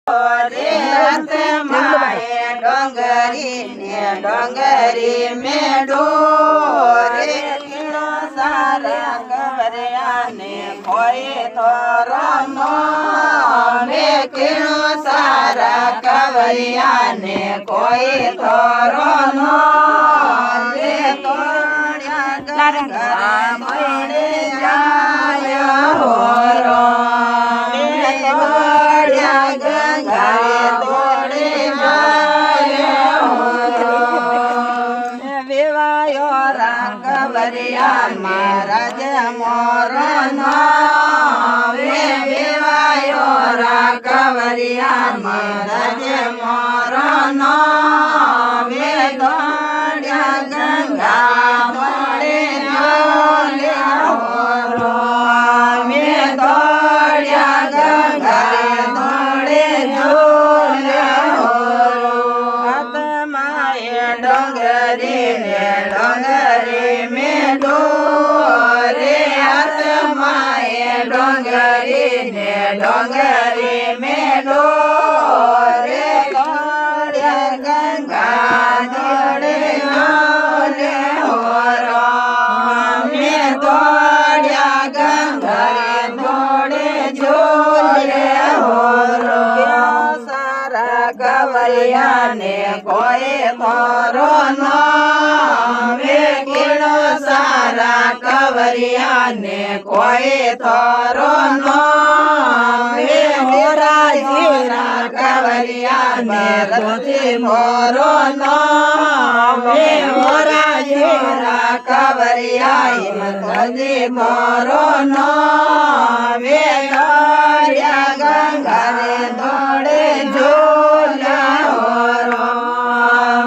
रे माए डोंगरी ने डोंगरी में डोरे कीड़ो सारा कवरिया ने खोए थोरो नो में कीड़ो सारा कवरिया ने खोए थोरो नो रे तोड़िया गंगा मोड़े जाय होरो महाराज मोरो वे विवायो राकवरिया महाराज मोरो वे दौड़िया गंगा मोड़े जोले होरो वे दौड़िया गंगा दौड़े जोले होरो आत्माए डोंगरी ने डोंगरी में डोरे आत्माए डोंगरी ने डोंगरी में डोरे दौड़े गंगा दौड़े जोले होरो में दौड़िया गंगा दौड़े जोले होरो सारा कवरिया ने कोई थोरो नो सारा कवरिया ने कोई थोरो नो होरा जीरा कवरिया ने रति थोरो नो होरा जीरा कवरिया रति थोरो नो वे दौड़िया गंगा रे दौड़े झूला होरो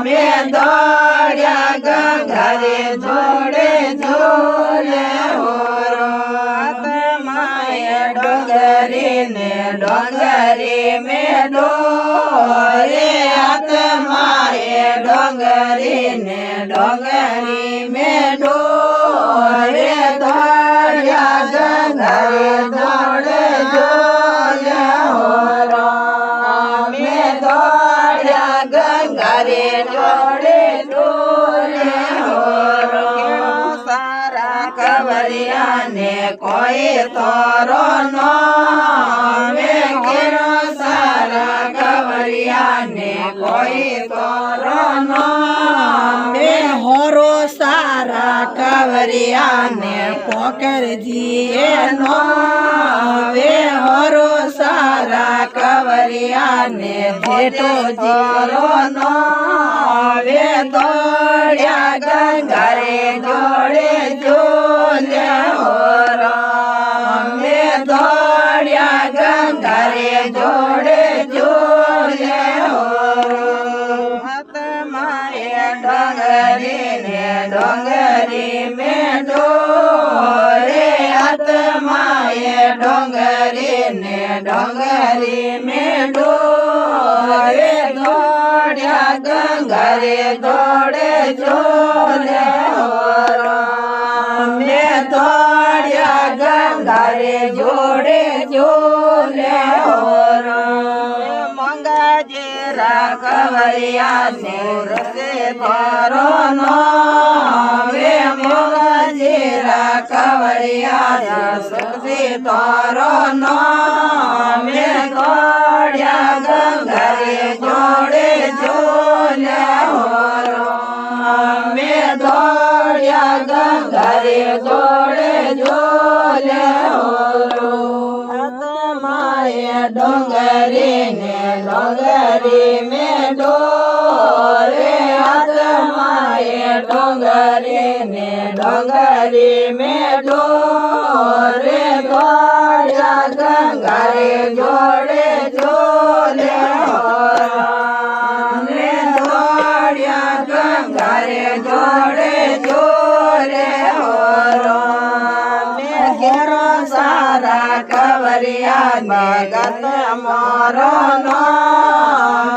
वे दौड़िया गंगा रे दौड़े झूले होरो आत्माए डोंगरी ने डोंगरी में डोरे आत्माए डोंगरी ने डोंगरी में डोरे दौड़िया गंगा रे दौड़े झूले होरो में दौड़िया गंगा रे दौड़े झूले होरो सारा कवरिया ने कोई थोरो नो में कीड़ो सारा कवरिया ने कोई थोरो नो में होरो सारा कवरिया ने पोकर जिए नो वे होरो सारा कवरिया ने जेठो जीरो नो वे दौड़िया गंगा रे जोड़े जोले होरो में दौड़िया गंगा रे जोड़े जोले होरो आत्माए डोंगरी ने डोंगरी में डोरे आत्माए डोंगरी ने डोंगरी में डोरे दौड़िया गंगा रे दौड़े जोले होरो में दौड़िया गंगा रे जोड़े जोले होरो मंगा जीरा कवरिया सूर से थोरो नो वे मंगा जीरा कवरिया सूर से थोरो नो में दौड़िया गंगा रे जोड़े जोले होरो में दौड़िया गंगा रे जोड़े जोले होरो आत्माए डोंगरी ने डोंगरी में डोरे आत्माए डोंगरी ने डोंगरी में डोरे दौड़िया गंगा रे जोड़े जोले होरो में दौड़िया गंगा रे जोड़े जोले होरो में घेरो सारा कवरिया भगत मोरो नो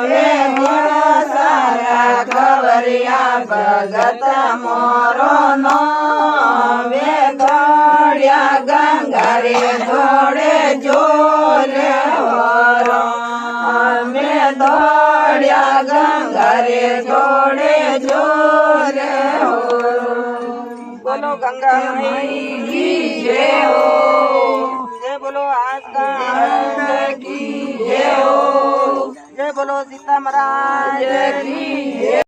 वे घेरो सारा कवरिया भगत मोरो नो वे दौड़िया गंगा रे जोड़े जोले होरो દોડ્યા ગંગા રે જોડે જોરે હો બોલો ગંગા માई की जय हो जय बोलो आज का की जय हो जय बोलो सीता महाराज की जय